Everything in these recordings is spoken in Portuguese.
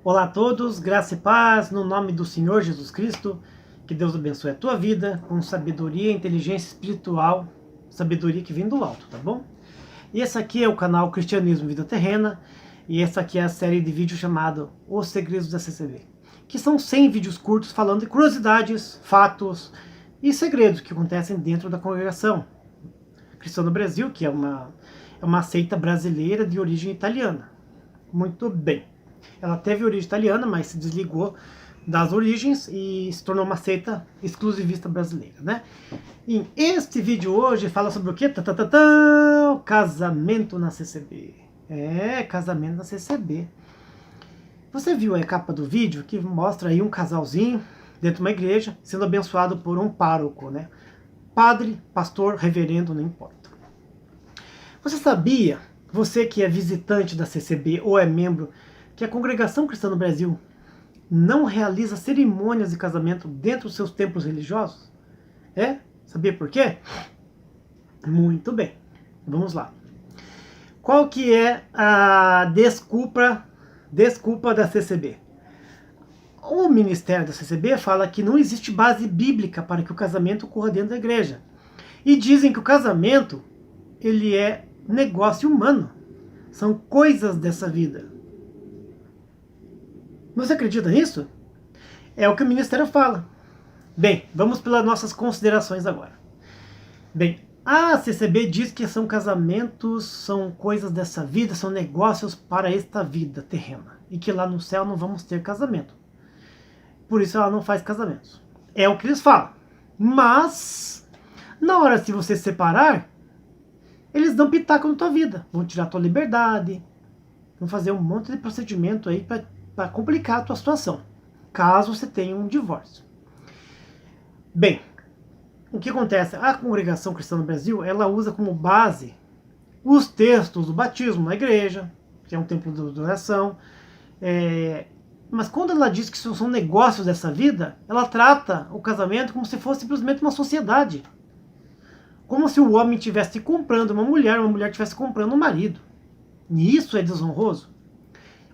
Olá a todos, graça e paz, no nome do Senhor Jesus Cristo, que Deus abençoe a tua vida com sabedoria e inteligência espiritual, sabedoria que vem do alto, tá bom? E esse aqui é o canal Cristianismo Vida Terrena, e essa aqui é a série de vídeos chamado Os Segredos da CCB, que são 100 vídeos curtos falando de curiosidades, fatos e segredos que acontecem dentro da congregação Cristã no Brasil, que é uma seita brasileira de origem italiana. Muito bem. Ela teve origem italiana, mas se desligou das origens e se tornou uma seita exclusivista brasileira, né? E este vídeo hoje fala sobre o quê? Casamento na CCB. É, casamento na CCB. Você viu a capa do vídeo que mostra aí um casalzinho dentro de uma igreja sendo abençoado por um pároco, né? Padre, pastor, reverendo, não importa. Você sabia, você que é visitante da CCB ou é membro, que a Congregação Cristã no Brasil não realiza cerimônias de casamento dentro dos seus templos religiosos? É? Sabia por quê? Muito bem, vamos lá. Qual que é a desculpa da CCB? O ministério da CCB fala que não existe base bíblica para que o casamento ocorra dentro da igreja. E dizem que o casamento, ele é negócio humano. São coisas dessa vida. Você acredita nisso? É o que o ministério fala. Bem, vamos pelas nossas considerações agora. Bem, a CCB diz que são casamentos, são coisas dessa vida, são negócios para esta vida terrena. E que lá no céu não vamos ter casamento. Por isso ela não faz casamentos. É o que eles falam. Mas, na hora de você se separar, eles dão pitaco na tua vida. Vão tirar a tua liberdade. Vão fazer um monte de procedimento aí para complicar a tua situação, caso você tenha um divórcio. Bem, o que acontece? A Congregação Cristã no Brasil, ela usa como base os textos do batismo na igreja, que é um templo de oração, mas quando ela diz que isso são negócios dessa vida, ela trata o casamento como se fosse simplesmente uma sociedade. Como se o homem estivesse comprando uma mulher estivesse comprando um marido. E isso é desonroso.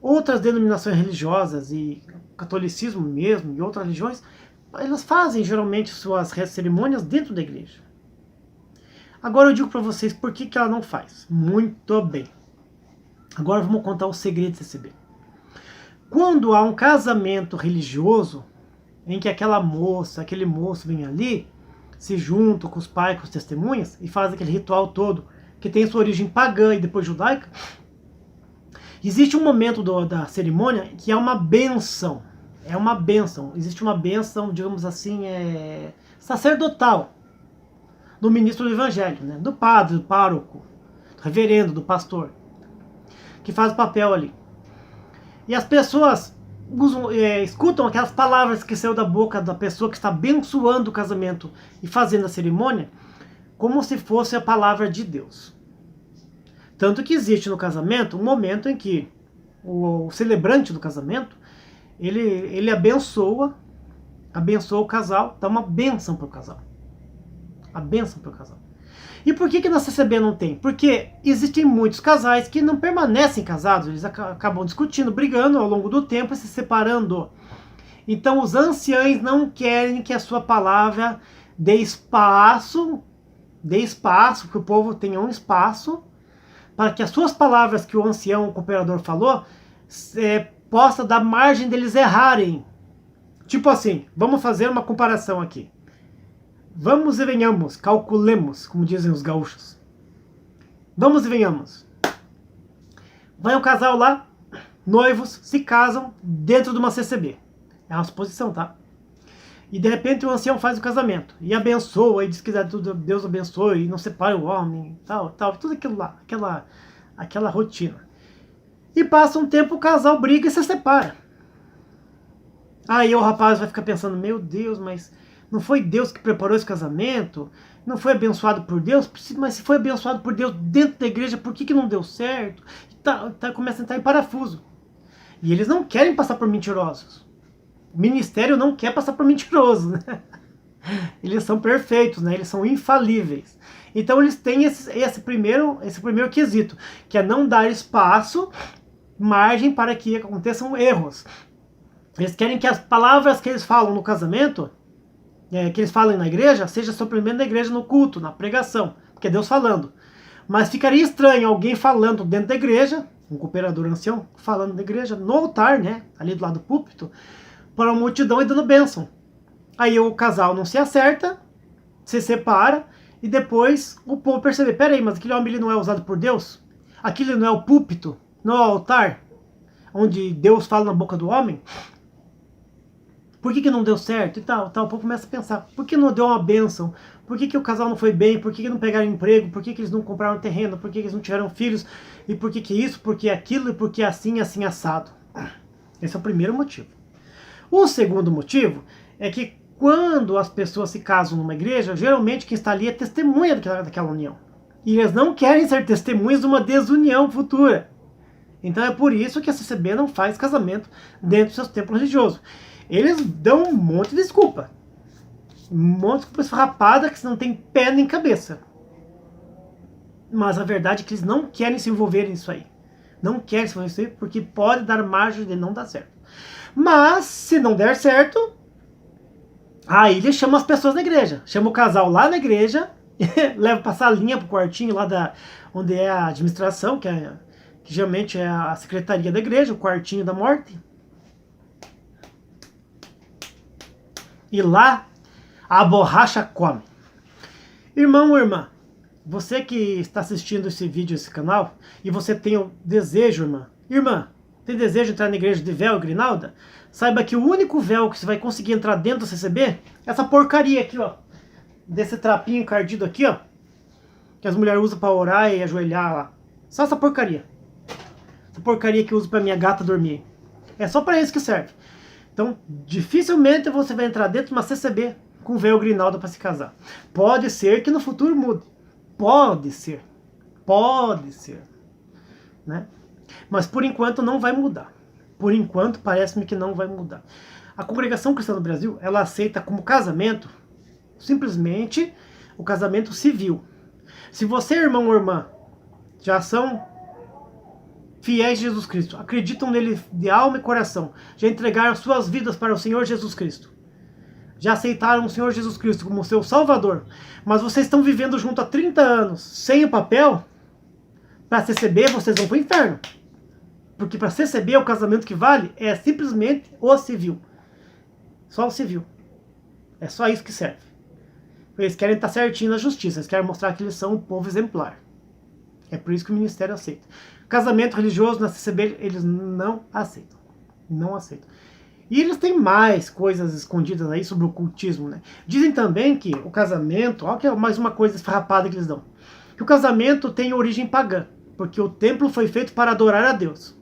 Outras denominações religiosas, e catolicismo mesmo, e outras religiões, elas fazem geralmente suas cerimônias dentro da igreja. Agora eu digo para vocês por que ela não faz. Muito bem. Agora vamos contar o segredo de CCB. Quando há um casamento religioso, em que aquela moça, aquele moço vem ali, se juntam com os pais, com as testemunhas, e fazem aquele ritual todo, que tem sua origem pagã e depois judaica, existe um momento da cerimônia que é uma bênção. É uma bênção. Existe uma bênção, digamos assim, sacerdotal do ministro do evangelho, né? Do padre, do pároco, do reverendo, do pastor, que faz o papel ali. E as pessoas escutam aquelas palavras que saíram da boca da pessoa que está abençoando o casamento e fazendo a cerimônia, como se fosse a palavra de Deus. Tanto que existe no casamento um momento em que o celebrante do casamento, ele abençoa o casal, dá uma bênção para o casal. A bênção para o casal. E por que na CCB não tem? Porque existem muitos casais que não permanecem casados, eles acabam discutindo, brigando ao longo do tempo e se separando. Então os anciães não querem que a sua palavra dê espaço, que o povo tenha um espaço, para que as suas palavras que o ancião, o cooperador falou, possa dar margem deles errarem. Tipo assim, vamos fazer uma comparação aqui. Vamos e venhamos, calculemos, como dizem os gaúchos. Vamos e venhamos. Vai um casal lá, noivos, se casam dentro de uma CCB. É uma suposição, tá? E de repente o ancião faz o casamento e abençoa, e diz que Deus abençoe, e não separe o homem, tal, tudo aquilo lá, aquela rotina. E passa um tempo, o casal briga e se separa. Aí o rapaz vai ficar pensando, meu Deus, mas não foi Deus que preparou esse casamento? Não foi abençoado por Deus? Mas se foi abençoado por Deus dentro da igreja, por que não deu certo? Começa a entrar em parafuso. E eles não querem passar por mentirosos. O ministério não quer passar por mentiroso, né? Eles são perfeitos, né? Eles são infalíveis. Então eles têm esse primeiro quesito, que é não dar espaço margem para que aconteçam erros. Eles querem que as palavras que eles falam no casamento, que eles falam na igreja, seja simplesmente na igreja, no culto, na pregação, porque é Deus falando. Mas ficaria estranho alguém falando dentro da igreja, um cooperador ancião falando na igreja, no altar, né, ali do lado do púlpito, para a multidão e dando bênção. Aí o casal não se acerta, se separa, e depois o povo percebe, peraí, mas aquele homem ele não é usado por Deus? Aquilo não é o púlpito, não é o altar, onde Deus fala na boca do homem? Por que não deu certo? E tal, o povo começa a pensar, por que não deu uma bênção? Por que o casal não foi bem? Por que não pegaram emprego? Por que eles não compraram terreno? Por que eles não tiveram filhos? E por que isso? Por que aquilo? E por que assim, assim, assado? Esse é o primeiro motivo. O segundo motivo é que quando as pessoas se casam numa igreja, geralmente quem está ali é testemunha daquela união. E eles não querem ser testemunhas de uma desunião futura. Então é por isso que a CCB não faz casamento dentro dos seus templos religiosos. Eles dão um monte de desculpa. Um monte de desculpa esfarrapada que não tem pé nem cabeça. Mas a verdade é que eles não querem se envolver nisso aí. Não querem se envolver nisso aí porque pode dar margem de não dar certo. Mas se não der certo, aí ele chama as pessoas da igreja. Chama o casal lá na igreja, leva pra salinha, pro quartinho lá onde é a administração, que geralmente é a secretaria da igreja, o quartinho da morte. E lá a borracha come. Irmão ou irmã, você que está assistindo esse vídeo, esse canal, e você tem o desejo, irmã, tem desejo de entrar na igreja de véu e grinalda? Saiba que o único véu que você vai conseguir entrar dentro do CCB é essa porcaria aqui, ó. Desse trapinho encardido aqui, ó. Que as mulheres usam para orar e ajoelhar lá. Só essa porcaria. Essa porcaria que eu uso para minha gata dormir. É só para isso que serve. Então, dificilmente você vai entrar dentro de uma CCB com véu grinalda para se casar. Pode ser que no futuro mude. Pode ser. Pode ser. Né? Mas por enquanto não vai mudar. Por enquanto parece-me que não vai mudar. A Congregação Cristã do Brasil, ela aceita como casamento simplesmente o casamento civil. Se você, irmão ou irmã, já são fiéis de Jesus Cristo, acreditam nele de alma e coração, já entregaram suas vidas para o Senhor Jesus Cristo, já aceitaram o Senhor Jesus Cristo como seu Salvador, mas vocês estão vivendo junto há 30 anos sem o papel, para CCB vocês vão para o inferno. Porque para CCB o casamento que vale é simplesmente o civil. Só o civil. É só isso que serve. Eles querem estar certinho na justiça, eles querem mostrar que eles são um povo exemplar. É por isso que o ministério aceita. Casamento religioso na CCB eles não aceitam. Não aceitam. E eles têm mais coisas escondidas aí sobre o ocultismo, né? Dizem também que o casamento, olha que é mais uma coisa esfarrapada que eles dão, que o casamento tem origem pagã, porque o templo foi feito para adorar a Deus.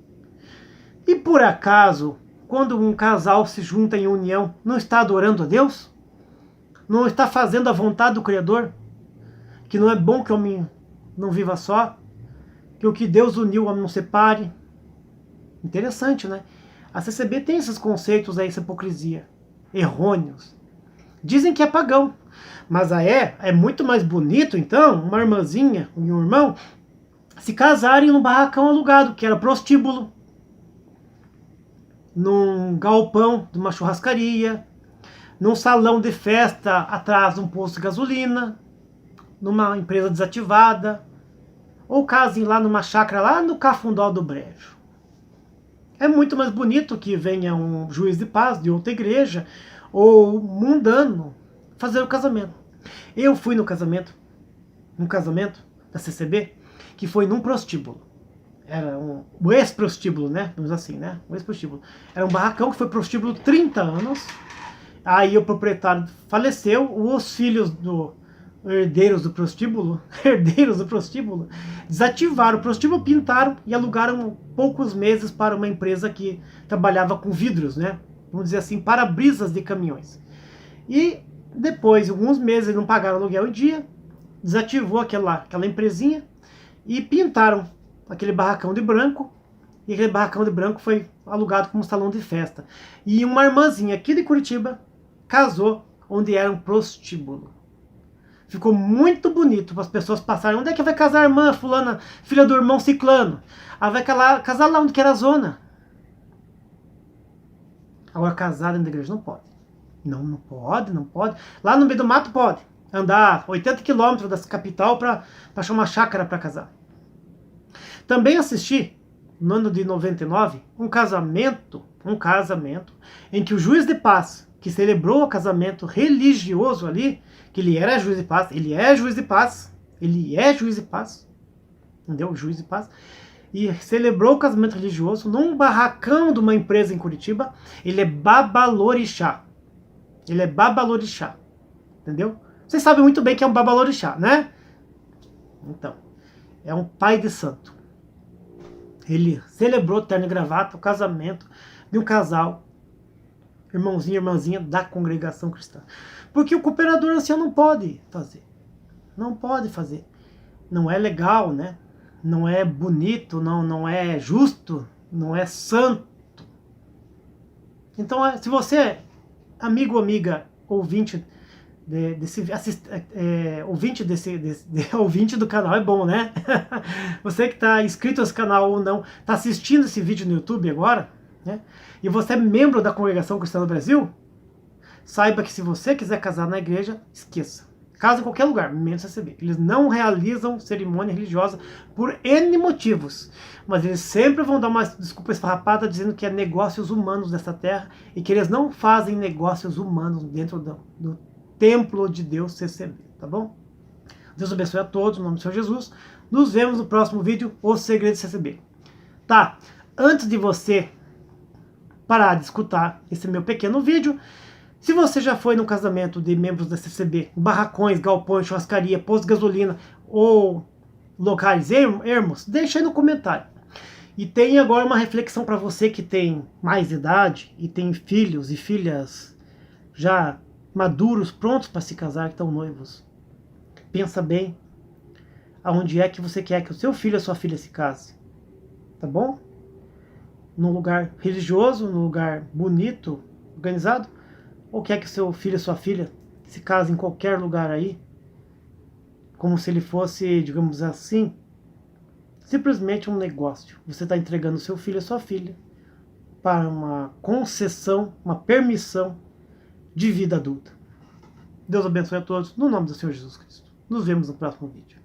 E por acaso, quando um casal se junta em união, não está adorando a Deus? Não está fazendo a vontade do Criador? Que não é bom que o homem não viva só? Que o que Deus uniu, o homem não separe? Interessante, né? A CCB tem esses conceitos aí, essa hipocrisia, errôneos. Dizem que é pagão, mas é muito mais bonito, então, uma irmãzinha e um irmão se casarem num barracão alugado, que era prostíbulo, num galpão de uma churrascaria, num salão de festa atrás de um posto de gasolina, numa empresa desativada, ou casem lá numa chácara lá no Cafundó do Brejo. É muito mais bonito que venha um juiz de paz de outra igreja ou mundano fazer o casamento. Eu fui no casamento da CCB, que foi num prostíbulo. Era o ex-prostíbulo, né? Vamos assim, né? O ex-prostíbulo. Era um barracão que foi prostíbulo 30 anos. Aí o proprietário faleceu, os filhos herdeiros do prostíbulo, desativaram o prostíbulo, pintaram e alugaram poucos meses para uma empresa que trabalhava com vidros, né? Vamos dizer assim, para-brisas de caminhões. E depois, alguns meses, não pagaram aluguel em dia, desativou aquela empresinha e pintaram aquele barracão de branco, e aquele barracão de branco foi alugado como salão de festa. E uma irmãzinha aqui de Curitiba casou onde era um prostíbulo. Ficou muito bonito para as pessoas passarem. Onde é que vai casar a irmã fulana, filha do irmão ciclano? Ela vai casar lá onde que era a zona. Agora casar dentro da igreja não pode. Não pode, não pode. Lá no meio do mato pode. Andar 80 quilômetros da capital para achar uma chácara para casar. Também assisti, no ano de 99, um casamento em que o juiz de paz, que celebrou o casamento religioso ali, que ele era juiz de paz, ele é juiz de paz, entendeu? Juiz de paz, e celebrou o casamento religioso num barracão de uma empresa em Curitiba. Ele é babalorixá. Entendeu? Vocês sabem muito bem que é um babalorixá, né? Então, é um pai de santo. Ele celebrou terno e gravata, o casamento de um casal, irmãozinho e irmãzinha da congregação cristã. Porque o cooperador ancião não pode fazer. Não pode fazer. Não é legal, né? Não é bonito, não é justo, não é santo. Então, se você é amigo ou amiga, ouvinte ouvinte do canal, é bom, né? Você que está inscrito nesse canal ou não, está assistindo esse vídeo no YouTube agora, né? E você é membro da Congregação Cristã do Brasil, saiba que se você quiser casar na igreja, esqueça. Casa em qualquer lugar, menos CCB. Eles não realizam cerimônia religiosa por N motivos. Mas eles sempre vão dar uma desculpa esfarrapada dizendo que é negócios humanos dessa terra e que eles não fazem negócios humanos dentro do templo de Deus CCB, tá bom? Deus abençoe a todos, em nome do Senhor Jesus. Nos vemos no próximo vídeo, O Segredo de CCB. Tá, antes de você parar de escutar esse meu pequeno vídeo, se você já foi no casamento de membros da CCB, barracões, galpões, churrascaria, posto de gasolina ou locais ermos, deixa aí no comentário. E tem agora uma reflexão para você que tem mais idade e tem filhos e filhas já maduros, prontos para se casar, que estão noivos. Pensa bem aonde é que você quer que o seu filho ou a sua filha se case. Tá bom? Num lugar religioso, num lugar bonito, organizado? Ou quer que o seu filho ou sua filha se case em qualquer lugar aí? Como se ele fosse, digamos assim, simplesmente um negócio. Você está entregando o seu filho ou sua filha para uma concessão, uma permissão de vida adulta. Deus abençoe a todos, no nome do Senhor Jesus Cristo. Nos vemos no próximo vídeo.